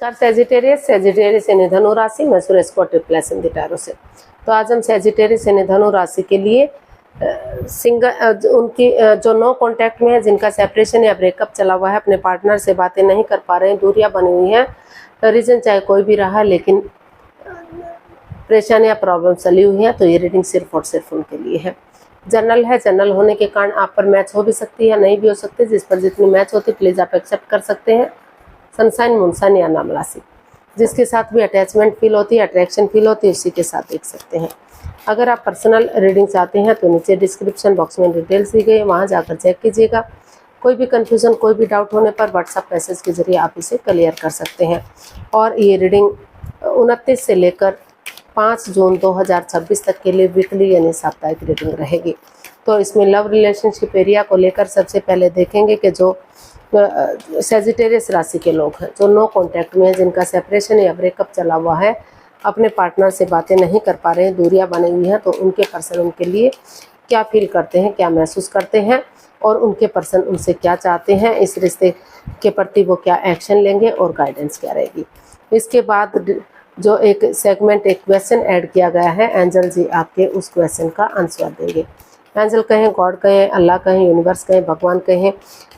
नमस्कार सेजिटेरियस यानी धनु राशि, मैं सुरेश कोटे प्लस इन दिटारो से। तो आज हम सेजिटेरियस यानी धनु राशि के लिए सिंगल उनकी जो नो कांटेक्ट में है, जिनका सेपरेशन या ब्रेकअप चला हुआ है, अपने पार्टनर से बातें नहीं कर पा रहे हैं, दूरियां बनी हुई हैं, रीजन चाहे कोई भी रहा लेकिन परेशानी या प्रॉब्लम चली हुई है, तो ये रीडिंग सिर्फ और सिर्फ उनके लिए है। जनरल है, जनरल होने के कारण आप पर मैच हो भी सकती है, नहीं भी हो सकती, जिस पर जितनी मैच होती प्लीज आप एक्सेप्ट कर सकते हैं। सनसाइन, मूनसाइन या नाम राशि, जिसके साथ भी अटैचमेंट फील होती है, अट्रैक्शन फील होती है, उसी के साथ देख सकते हैं। अगर आप पर्सनल रीडिंग चाहते हैं तो नीचे डिस्क्रिप्शन बॉक्स में डिटेल्स दी गई है, वहाँ जाकर चेक कीजिएगा। कोई भी कन्फ्यूज़न, कोई भी डाउट होने पर व्हाट्सएप मैसेज के जरिए आप इसे क्लियर कर सकते हैं। और ये रीडिंग 29 से लेकर 5 जून 2026 तक के लिए वीकली यानी साप्ताहिक रीडिंग रहेगी। तो इसमें लव रिलेशनशिप एरिया को लेकर सबसे पहले देखेंगे कि जो सेजिटेरियस राशि के लोग हैं, जो नो कांटेक्ट में है, जिनका सेपरेशन या ब्रेकअप चला हुआ है, अपने पार्टनर से बातें नहीं कर पा रहे हैं, दूरियां बनी हुई हैं, तो उनके पर्सन उनके लिए क्या फील करते हैं, क्या महसूस करते हैं और उनके पर्सन उनसे क्या चाहते हैं, इस रिश्ते के प्रति वो क्या एक्शन लेंगे और गाइडेंस क्या रहेगी। इसके बाद जो एक सेगमेंट, एक क्वेश्चन ऐड किया गया है, एंजल जी आपके उस क्वेश्चन का आंसर देंगे। एंजल कहें, गॉड कहें, अल्लाह कहें, यूनिवर्स कहें, भगवान कहें,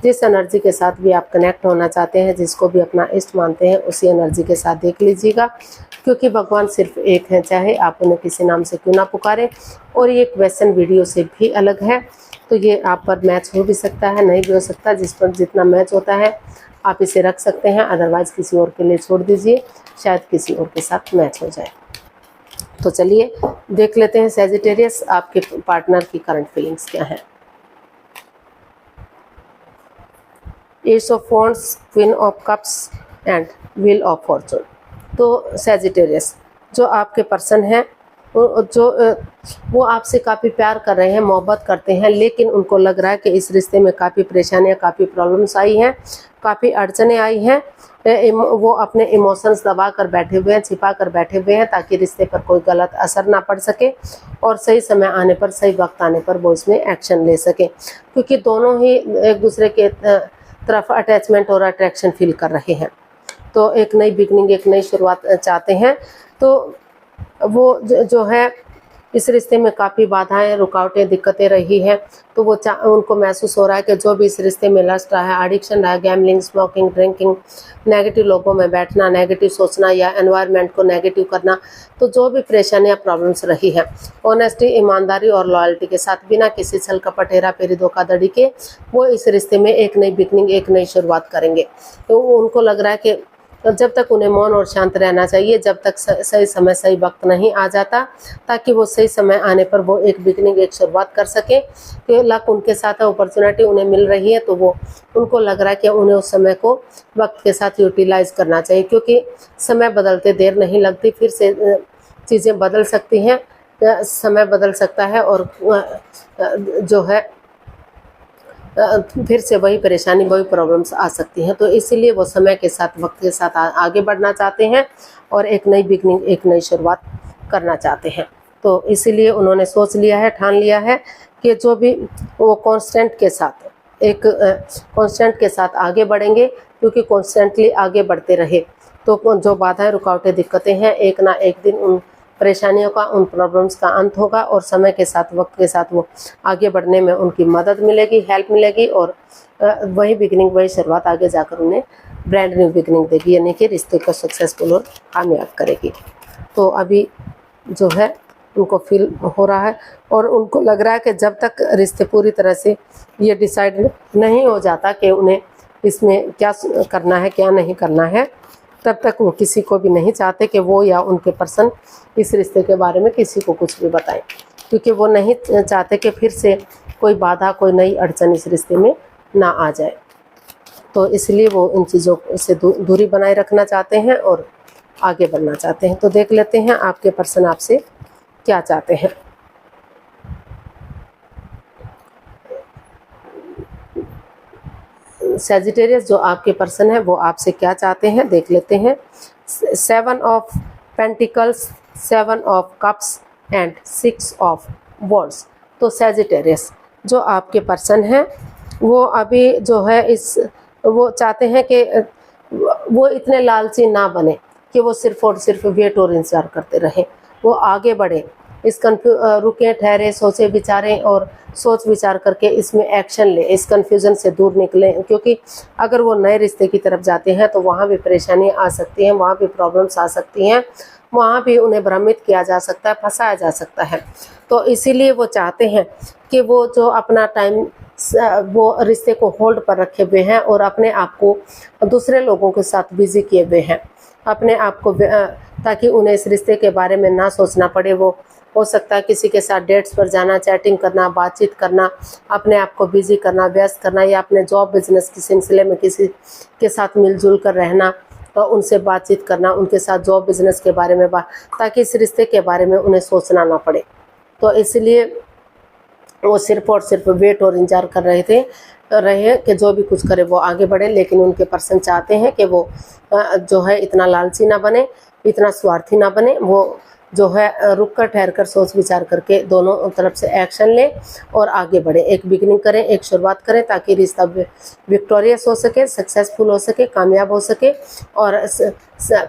जिस एनर्जी के साथ भी आप कनेक्ट होना चाहते हैं, जिसको भी अपना इष्ट मानते हैं, उसी एनर्जी के साथ देख लीजिएगा, क्योंकि भगवान सिर्फ एक है, चाहे आप उन्हें किसी नाम से क्यों ना पुकारें। और ये क्वेश्चन वीडियो से भी अलग है, तो ये आप पर मैच हो भी सकता है, नहीं भी हो सकता, जिस पर जितना मैच होता है आप इसे रख सकते हैं, अदरवाइज किसी और के लिए छोड़ दीजिए, शायद किसी और के साथ मैच हो जाए। तो चलिए देख लेते हैं सेजिटेरियस आपके पार्टनर की करंट फीलिंग्स क्या है। S of wands, queen of cups and wheel of Fortune. तो सेजिटेरियस जो आपके पर्सन हैं, वो आपसे काफ़ी प्यार कर रहे हैं, मोहब्बत करते हैं, लेकिन उनको लग रहा है कि इस रिश्ते में काफ़ी परेशानियां, काफ़ी प्रॉब्लम्स आई हैं, काफ़ी अड़चनें आई हैं। वो अपने इमोशंस दबा कर बैठे हुए हैं, छिपा कर बैठे हुए हैं, ताकि रिश्ते पर कोई गलत असर ना पड़ सके और सही समय आने पर, सही वक्त आने पर वो इसमें एक्शन ले सके, क्योंकि दोनों ही एक दूसरे के तरफ अटैचमेंट और अट्रैक्शन फील कर रहे हैं। तो एक नई बिगनिंग, एक नई शुरुआत चाहते हैं। तो वो जो है इस रिश्ते में काफ़ी बाधाएं, रुकावटें, दिक्कतें रही हैं, तो वो उनको महसूस हो रहा है कि जो भी इस रिश्ते में लस्ट रहा है, एडिक्शन रहा है, गैम्बलिंग, स्मोकिंग, ड्रिंकिंग, नेगेटिव लोगों में बैठना, नेगेटिव सोचना या एनवायरनमेंट को नेगेटिव करना, तो जो भी परेशानियां, प्रॉब्लम्स रही है, ऑनेस्टी, ईमानदारी और लॉयल्टी के साथ, बिना किसी छल कपट, हेरा फेरी, धोखाधड़ी के, वो इस रिश्ते में एक नई बिगनिंग, एक नई शुरुआत करेंगे। तो उनको लग रहा है कि जब तक उन्हें मौन और शांत रहना चाहिए, जब तक सही समय, सही वक्त नहीं आ जाता, ताकि वो सही समय आने पर वो एक बिगनिंग, एक शुरुआत कर सके। तो लक उनके साथ है, अपॉर्चुनिटी उन्हें मिल रही है, तो वो उनको लग रहा है कि उन्हें उस समय को वक्त के साथ यूटिलाइज करना चाहिए, क्योंकि समय बदलते देर नहीं लगती, फिर से चीज़ें बदल सकती हैं, समय बदल सकता है और जो है फिर से वही परेशानी, वही प्रॉब्लम्स आ सकती हैं। तो इसीलिए वो समय के साथ, वक्त के साथ आगे बढ़ना चाहते हैं और एक नई बिगनिंग, एक नई शुरुआत करना चाहते हैं। तो इसीलिए उन्होंने सोच लिया है, ठान लिया है कि जो भी वो कांस्टेंट के साथ, एक कांस्टेंट के साथ आगे बढ़ेंगे, क्योंकि कॉन्स्टेंटली आगे बढ़ते रहे तो जो बाधाएं, रुकावटें, दिक्कतें हैं, एक ना एक दिन उन परेशानियों का, उन प्रॉब्लम्स का अंत होगा और समय के साथ, वक्त के साथ वो आगे बढ़ने में उनकी मदद मिलेगी, हेल्प मिलेगी और वही बिगनिंग, वही शुरुआत आगे जाकर उन्हें ब्रांड न्यू बिगनिंग देगी, यानी कि रिश्ते को सक्सेसफुल और कामयाब करेगी। तो अभी जो है उनको फील हो रहा है और उनको लग रहा है कि जब तक रिश्ते पूरी तरह से ये डिसाइड नहीं हो जाता कि उन्हें इसमें क्या करना है, क्या नहीं करना है, तब तक वो किसी को भी नहीं चाहते कि वो या उनके पर्सन इस रिश्ते के बारे में किसी को कुछ भी बताएं, क्योंकि वो नहीं चाहते कि फिर से कोई बाधा, कोई नई अड़चन इस रिश्ते में ना आ जाए। तो इसलिए वो इन चीज़ों से दूरी बनाए रखना चाहते हैं और आगे बढ़ना चाहते हैं। तो देख लेते हैं आपके पर्सन आपसे क्या चाहते हैं। सेजिटेरियस जो आपके पर्सन है वो आपसे क्या चाहते हैं, देख लेते हैं। 7 of pentacles, 7 of cups and 6 of wands. तो सेजिटेरियस जो आपके पर्सन है वो अभी जो है वो चाहते हैं कि वो इतने लालची ना बने कि वो सिर्फ और सिर्फ वेट और इंतजार करते रहें, वो आगे बढ़े, रुके, ठहरे, सोचे विचारें और सोच विचार करके इसमें एक्शन ले, इस कन्फ्यूज़न से दूर निकलें। क्योंकि अगर वो नए रिश्ते की तरफ जाते हैं तो वहाँ भी परेशानियाँ आ सकती हैं, वहाँ भी प्रॉब्लम्स आ सकती हैं, वहाँ भी उन्हें भ्रमित किया जा सकता है, फंसाया जा सकता है। तो इसीलिए वो चाहते हैं कि वो जो अपना टाइम वो रिश्ते को होल्ड पर रखे हुए हैं और अपने आप को दूसरे लोगों के साथ बिजी किए हुए हैं, अपने आप को ताकि उन्हें इस रिश्ते के बारे में ना सोचना पड़े। वो हो सकता है किसी के साथ डेट्स पर जाना, चैटिंग करना, बातचीत करना, अपने आप को बिजी करना, व्यस्त करना, या अपने जॉब बिजनेस के सिलसिले में किसी के साथ मिलजुल कर रहना और उनसे बातचीत करना, उनके साथ जॉब बिजनेस के बारे में ताकि इस रिश्ते के बारे में उन्हें सोचना ना पड़े। तो इसलिए वो सिर्फ और सिर्फ वेट और इंतजार कर रहे कि जो भी कुछ करे वो आगे बढ़े। लेकिन उनके पर्सन चाहते हैं कि वो जो है इतना लालची ना बने, इतना स्वार्थी ना बने, वो जो है रुक कर ठहर कर सोच विचार करके दोनों तरफ से एक्शन ले और आगे बढ़े, एक बिगिनिंग करें, एक शुरुआत करें, ताकि रिश्ता विक्टोरियस हो सके, सक्सेसफुल हो सके, कामयाब हो सके और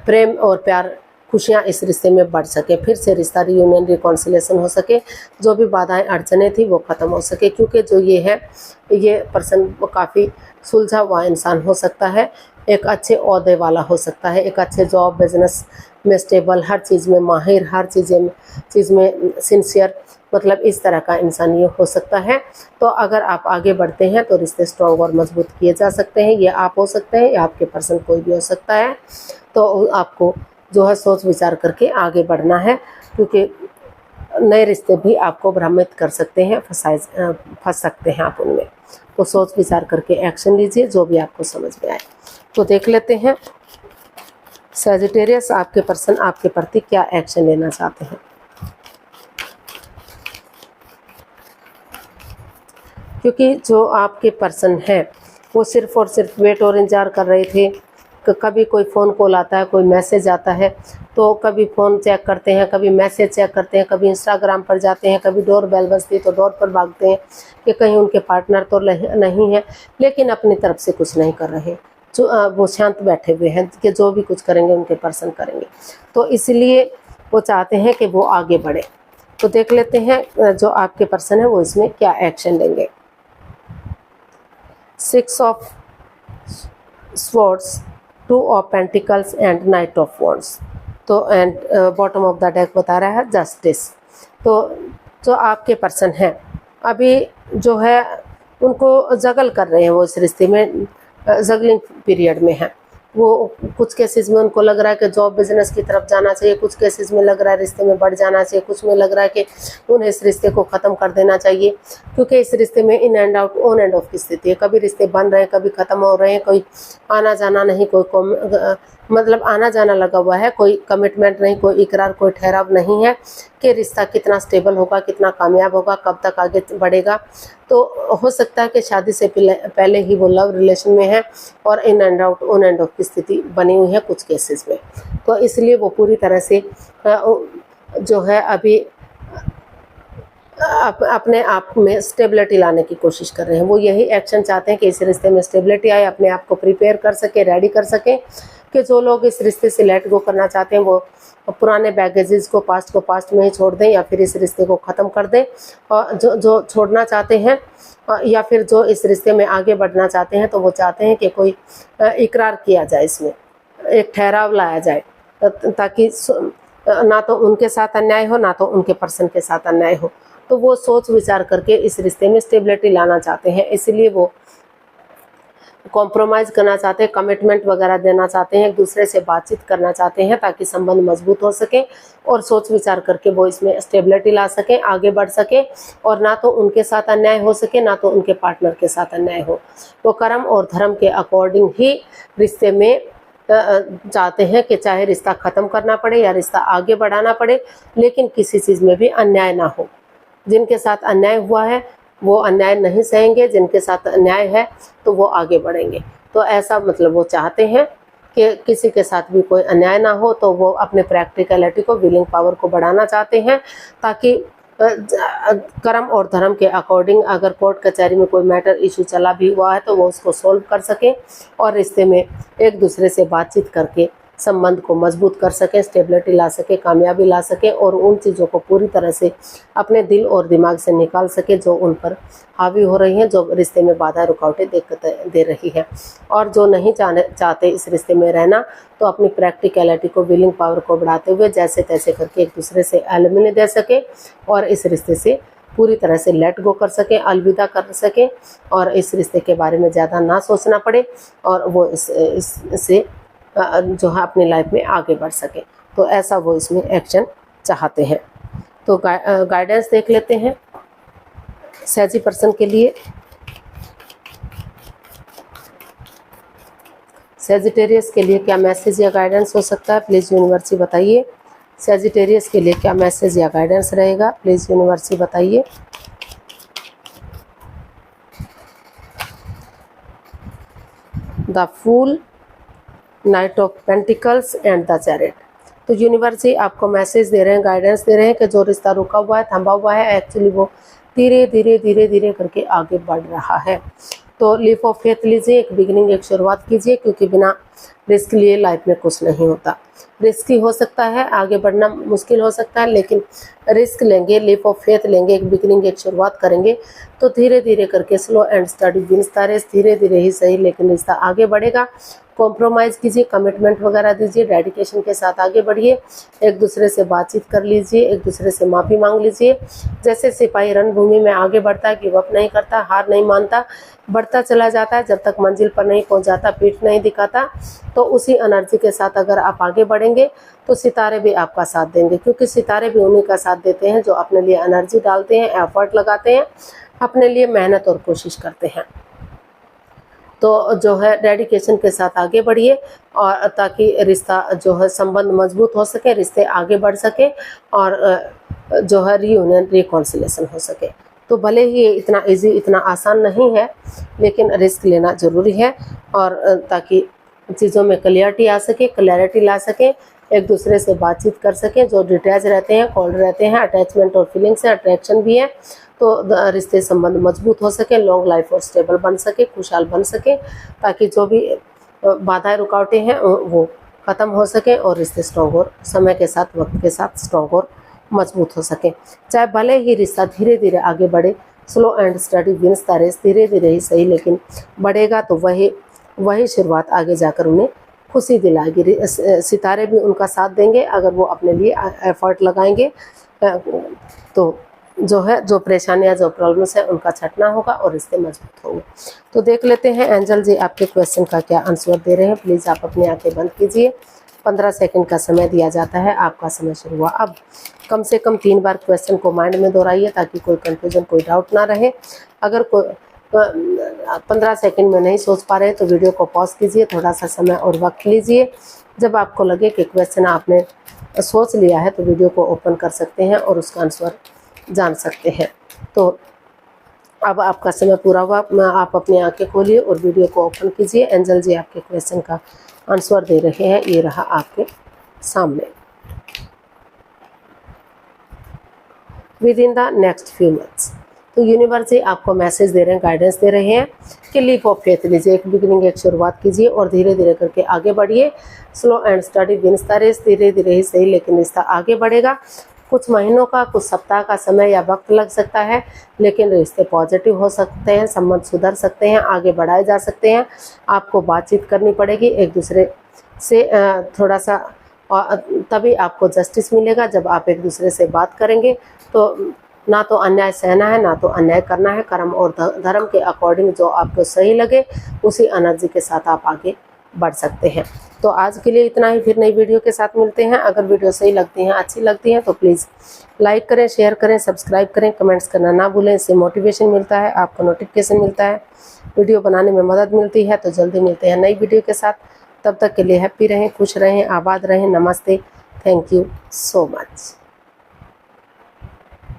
प्रेम और प्यार, खुशियाँ इस रिश्ते में बढ़ सके, फिर से रिश्ता रियूनियन, रिकॉन्सिलेशन हो सके, जो भी बाधाएं अड़चने थी वो ख़त्म हो सके। क्योंकि जो ये पर्सन काफ़ी सुलझा हुआ इंसान हो सकता है, एक अच्छे ओहदे वाला हो सकता है, एक अच्छे जॉब बिजनेस में स्टेबल, हर चीज़ में माहिर, हर चीज़ में सिंसियर, मतलब इस तरह का इंसान ये हो सकता है। तो अगर आप आगे बढ़ते हैं तो रिश्ते स्ट्रॉन्ग और मजबूत किए जा सकते हैं। ये आप हो सकते हैं या आपके पर्सन कोई भी हो सकता है। तो आपको जो है सोच विचार करके आगे बढ़ना है, क्योंकि नए रिश्ते भी आपको भ्रमित कर सकते हैं, फंस सकते हैं आप उनमें। तो सोच विचार करके एक्शन लीजिए, जो भी आपको समझ में आए। तो देख लेते हैं सजिटेरियस, आपके पर्सन आपके प्रति क्या एक्शन लेना चाहते हैं। क्योंकि जो आपके पर्सन है वो सिर्फ और सिर्फ वेट और इंतजार कर रहे थे। कभी कोई फ़ोन कॉल आता है, कोई मैसेज आता है, तो कभी फ़ोन चेक करते हैं, कभी मैसेज चेक करते हैं, कभी इंस्टाग्राम पर जाते हैं, कभी डोर बेल बजती है तो डोर पर भागते हैं कि कहीं उनके पार्टनर तो नहीं है, लेकिन अपनी तरफ से कुछ नहीं कर रहे, जो वो शांत बैठे हुए हैं कि जो भी कुछ करेंगे उनके पर्सन करेंगे। तो इसलिए वो चाहते हैं कि वो आगे बढ़े। तो देख लेते हैं जो आपके पर्सन है वो इसमें क्या एक्शन लेंगे। 6 of swords, 2 of pentacles and knight of wands. तो and bottom of the deck बता रहा है जस्टिस। तो जो आपके पर्सन है अभी जो है उनको जगल कर रहे हैं, वो इस रिश्ते में जगलिंग पीरियड में है। वो कुछ केसेस में उनको लग रहा है कि जॉब बिजनेस की तरफ जाना चाहिए, कुछ केसेस में लग रहा है रिश्ते में बढ़ जाना चाहिए, कुछ में लग रहा है कि उन्हें इस रिश्ते को ख़त्म कर देना चाहिए। क्योंकि इस रिश्ते में in and out, on end of की स्थिति है। कभी रिश्ते बन रहे हैं, कभी ख़त्म हो रहे हैं, कोई आना जाना नहीं, कोई मतलब आना जाना लगा हुआ है, कोई कमिटमेंट नहीं, कोई इकरार, कोई ठहराव नहीं है कि रिश्ता कितना स्टेबल होगा, कितना कामयाब होगा, कब तक आगे बढ़ेगा। तो हो सकता है कि शादी से पहले ही वो लव रिलेशन में है और in and out, on end of की स्थिति बनी हुई है कुछ केसेस में। तो इसलिए वो पूरी तरह से जो है अभी अपने आप में स्टेबिलिटी लाने की कोशिश कर रहे हैं। वो यही एक्शन चाहते हैं कि इस रिश्ते में स्टेबिलिटी आए, अपने आप को प्रिपेयर कर सके, रेडी कर सके। कि जो लोग इस रिश्ते से लेट गो करना चाहते हैं वो पुराने बैगेजेस को, पास्ट में ही छोड़ दें, या फिर इस रिश्ते को ख़त्म कर दें। और जो छोड़ना चाहते हैं या फिर जो इस रिश्ते में आगे बढ़ना चाहते हैं, तो वो चाहते हैं कि कोई इकरार किया जाए, इसमें एक ठहराव लाया जाए, ताकि ना तो उनके साथ अन्याय हो, ना तो उनके पर्सन के साथ अन्याय हो। तो वो सोच विचार करके इस रिश्ते में स्टेबिलिटी लाना चाहते हैं। इसलिए वो कॉम्प्रोमाइज़ करना चाहते हैं, कमिटमेंट वगैरह देना चाहते हैं, एक दूसरे से बातचीत करना चाहते हैं ताकि संबंध मजबूत हो सके और सोच विचार करके वो इसमें स्टेबिलिटी ला सकें, आगे बढ़ सके और ना तो उनके साथ अन्याय हो सके, ना तो उनके पार्टनर के साथ अन्याय हो। वो कर्म और धर्म के अकॉर्डिंग ही रिश्ते में चाहते हैं कि चाहे रिश्ता ख़त्म करना पड़े या रिश्ता आगे बढ़ाना पड़े, लेकिन किसी चीज़ में भी अन्याय ना हो। जिनके साथ अन्याय हुआ है वो अन्याय नहीं सहेंगे, जिनके साथ अन्याय है तो वो आगे बढ़ेंगे। तो ऐसा मतलब वो चाहते हैं कि किसी के साथ भी कोई अन्याय ना हो। तो वो अपने प्रैक्टिकलिटी को, विलिंग पावर को बढ़ाना चाहते हैं ताकि कर्म और धर्म के अकॉर्डिंग अगर कोर्ट कचहरी में कोई मैटर इशू चला भी हुआ है तो वो उसको सॉल्व कर सकें और रिश्ते में एक दूसरे से बातचीत करके संबंध को मजबूत कर सकें, स्टेबिलिटी ला सके, कामयाबी ला सके और उन चीज़ों को पूरी तरह से अपने दिल और दिमाग से निकाल सके जो उन पर हावी हो रही हैं, जो रिश्ते में बाधा रुकावटें दे रही हैं। और जो नहीं चाहते इस रिश्ते में रहना तो अपनी प्रैक्टिकलिटी को, विलिंग पावर को बढ़ाते हुए जैसे तैसे करके एक दूसरे से एलिमिनी दे सके और इस रिश्ते से पूरी तरह से लेट गो कर सकें, अलविदा कर सकें और इस रिश्ते के बारे में ज़्यादा ना सोचना पड़े और वो इससे जो है अपनी लाइफ में आगे बढ़ सके। तो ऐसा वो इसमें एक्शन चाहते हैं। तो गाइडेंस देख लेते हैं सैजी पर्सन के लिए। सैजिटेरियस के लिए क्या मैसेज या गाइडेंस हो सकता है, प्लीज़ यूनिवर्स बताइए। सैजिटेरियस के लिए क्या मैसेज या गाइडेंस रहेगा, प्लीज़ यूनिवर्स बताइए। The fool, knight of pentacles and the chariot. तो यूनिवर्स ही आपको मैसेज दे रहे हैं, गाइडेंस दे रहे हैं कि जो रिश्ता रुका हुआ है, थमा हुआ है, एक्चुअली वो धीरे धीरे करके आगे बढ़ रहा है। तो लीप ऑफ फेथ लीजिए, एक बिगिनिंग, एक शुरुआत कीजिए, क्योंकि बिना रिस्क लिए लाइफ में कुछ नहीं होता। रिस्की हो सकता है, आगे बढ़ना मुश्किल हो सकता है, लेकिन रिस्क लेंगे, लीप ऑफ फेथ लेंगे, एक बिगिनिंग, एक शुरुआत करेंगे तो धीरे धीरे करके slow and study wins the race, धीरे धीरे ही सही लेकिन रिश्ता आगे बढ़ेगा। कॉम्प्रोमाइज़ कीजिए, कमिटमेंट वगैरह दीजिए, डेडिकेशन के साथ आगे बढ़िए, एक दूसरे से बातचीत कर लीजिए, एक दूसरे से माफ़ी मांग लीजिए। जैसे सिपाही रणभूमि में आगे बढ़ता है, गिव अप नहीं करता, हार नहीं मानता, बढ़ता चला जाता है जब तक मंजिल पर नहीं पहुंच जाता, पीठ नहीं दिखाता। तो उसी एनर्जी के साथ अगर आप आगे बढ़ेंगे तो सितारे भी आपका साथ देंगे, क्योंकि सितारे भी उन्हीं का साथ देते हैं जो अपने लिए एनर्जी डालते हैं, एफर्ट लगाते हैं, अपने लिए मेहनत और कोशिश करते हैं। तो जो है डेडिकेशन के साथ आगे बढ़िए और ताकि रिश्ता जो है संबंध मजबूत हो सके, रिश्ते आगे बढ़ सके और जो है रीयूनियन, रिकॉन्सिलेशन हो सके। तो भले ही ये इतना इजी, इतना आसान नहीं है, लेकिन रिस्क लेना ज़रूरी है और ताकि चीज़ों में क्लियरिटी आ सके, क्लैरिटी ला सके, एक दूसरे से बातचीत कर सकें। जो डिटैच रहते हैं, कोल्ड रहते हैं, अटैचमेंट और फीलिंग से अट्रैक्शन भी है, तो रिश्ते संबंध मजबूत हो सके, लॉन्ग लाइफ और स्टेबल बन सके, खुशहाल बन सके, ताकि जो भी बाधाएं रुकावटें हैं वो ख़त्म हो सके और रिश्ते स्ट्रॉन्ग और समय के साथ, वक्त के साथ स्ट्रॉन्ग और मजबूत हो सके। चाहे भले ही रिश्ता धीरे धीरे आगे बढ़े, slow and study wins the race, धीरे धीरे ही सही लेकिन बढ़ेगा, तो वही शुरुआत आगे जाकर उन्हें खुशी दिलाएगी। सितारे भी उनका साथ देंगे अगर वो अपने लिए एफर्ट लगाएंगे। तो जो है, जो परेशानियां, जो प्रॉब्लम्स है, उनका छटना होगा और रिश्ते मजबूत होंगे। तो देख लेते हैं एंजल जी आपके क्वेश्चन का क्या आंसर दे रहे हैं। प्लीज़ आप अपनी आंखें बंद कीजिए। 15 सेकंड का समय दिया जाता है, आपका समय शुरू हुआ। अब कम से कम 3 बार क्वेश्चन को माइंड में दोहराइए ताकि कोई कंफ्यूजन, कोई डाउट ना रहे। अगर कोई 15 सेकंड में नहीं सोच पा रहे तो वीडियो को पॉज कीजिए, थोड़ा सा समय और वक्त लीजिए। जब आपको लगे कि क्वेश्चन आपने सोच लिया है तो वीडियो को ओपन कर सकते हैं और उसका आंसर जान सकते हैं। तो अब आपका समय पूरा हुआ, आप अपनी आंखें खोलिए और वीडियो को ओपन कीजिए। एंजल जी आपके क्वेश्चन का आंसर दे रहे हैं, ये रहा आपके सामने। With in the next few months, तो यूनिवर्स जी आपको मैसेज दे रहे हैं, गाइडेंस दे रहे हैं कि लीप ऑफ फेथ लीजिए, एक बिगिनिंग, एक शुरुआत कीजिए और धीरे धीरे करके आगे बढ़िए। Slow and study wins the race, धीरे धीरे ही सही लेकिन रिश्ता आगे बढ़ेगा। कुछ महीनों का, कुछ सप्ताह का समय या वक्त लग सकता है, लेकिन रिश्ते पॉजिटिव हो सकते हैं, संबंध सुधर सकते हैं, आगे बढ़ाए जा सकते हैं। आपको बातचीत करनी पड़ेगी एक दूसरे से थोड़ा सा, तभी आपको जस्टिस मिलेगा। जब आप एक दूसरे से बात करेंगे तो ना तो अन्याय सहना है, ना तो अन्याय करना है। कर्म और धर्म के अकॉर्डिंग जो आपको सही लगे उसी एनर्जी के साथ आप आगे बढ़ सकते हैं। तो आज के लिए इतना ही, फिर नई वीडियो के साथ मिलते हैं। अगर वीडियो सही लगती हैं, अच्छी लगती हैं तो प्लीज़ लाइक करें, शेयर करें, सब्सक्राइब करें, कमेंट्स करना ना भूलें। इससे मोटिवेशन मिलता है, आपको नोटिफिकेशन मिलता है, वीडियो बनाने में मदद मिलती है। तो जल्दी मिलते हैं नई वीडियो के साथ। तब तक के लिए हैप्पी रहें, खुश रहें, आबाद रहें। नमस्ते, थैंक यू सो मच।